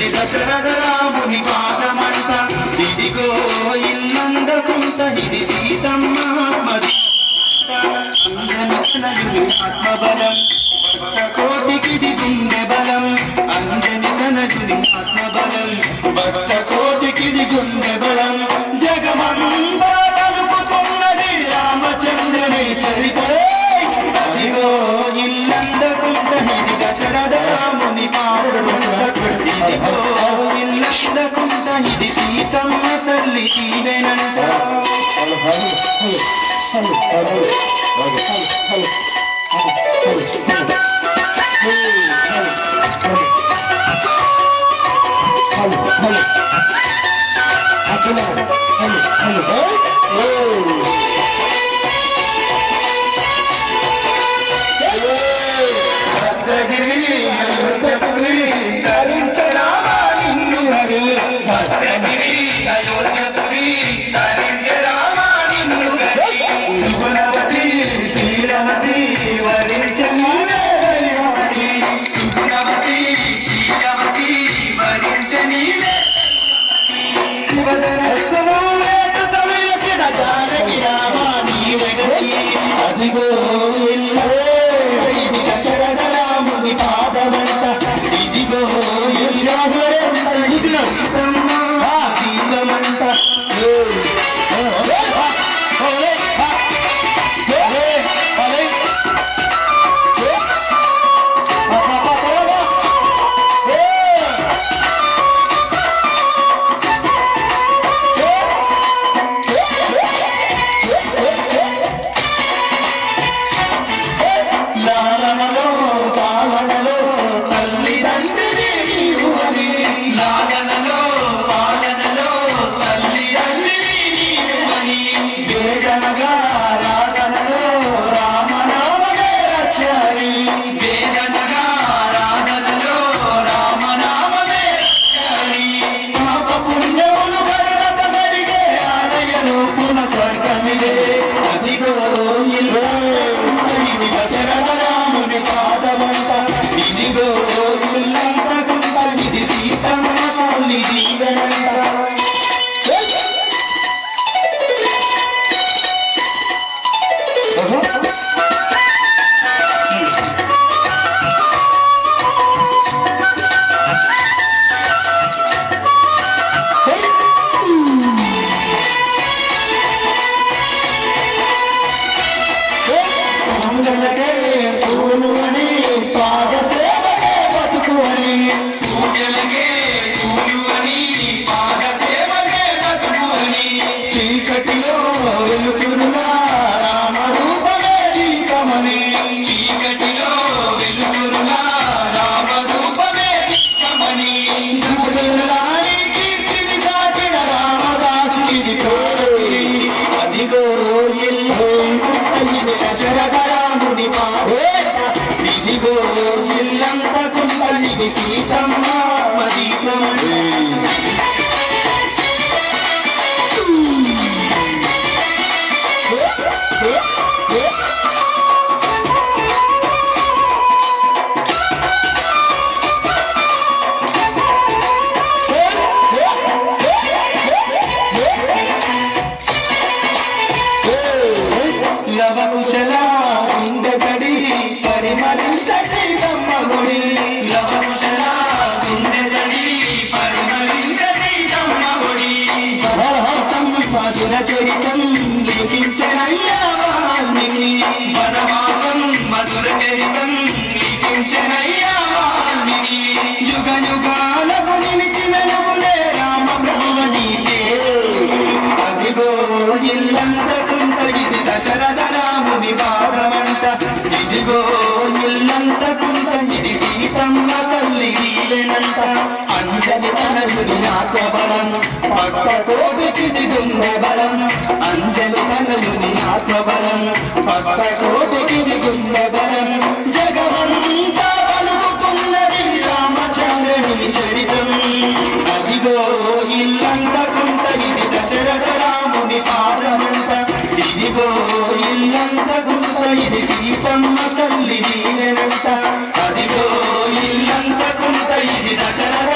ఇది దశరథ రాముని పాదమంట ఇదిగో ఇల్లందకుంట ఇది సీతమ్మ అంజని ఆత్మబలం భక్త కోటికిది గుండె బలం అంజని తనయుని ఆత్మబలం భక్త కోటికిది గుండె బలం జగమంతా కలుపుతున్నది రామచంద్రుని చరిత అదిగో ఇల్లందకుంట ఇది దశరథ రాముని పాదమంట ఇదిగో ఇల్లందకుంట ఇది సీతమ్మ తల్లి దీవెనంట అదిగో ఇది దశరథ రాముని పాదమంట ఇదిగో దీపమంట సీతమ్మ లవకుశల ఇందసడి పరిమళించ సీతమ్మ గుడి లవకుశల ఇందసడి పరిమళించ సీతమ్మ గుడి వనవాసం మధుర చరితం లిఖించనయ్యా వాల్మీకి వనవాసం మధుర చరితం లిఖించనయ్యా వాల్మీకి యుగ యుగాలకు నిలిచిన నువ్వులే రామ బ్రహ్మ నీకే అదిగో ఇల్లంతకుంట ఇది దశరథ రాముని పాదమంట ఇదిగో ఇల్లంతకుంట ఇది సీతమ్మ తల్లి దీవెనంట అంజని తనయుని ఆత్మబలం భక్త కోటికిది గుండె బలం అంజని తనయుని ఆత్మబలం భక్త కోటికిది గుండె బలం జగమంతా పలుకుతున్నది రామచంద్రుని చరితం అదిగో ఇల్లంతకుంట ఇది దశరథ రాముని పాదమంట ఇదిగో ఇల్లంతకుంట ఇది సీతమ్మ తల్లి దీవెనంట అదిగో ఇల్లంతకుంట ఇది దశరథ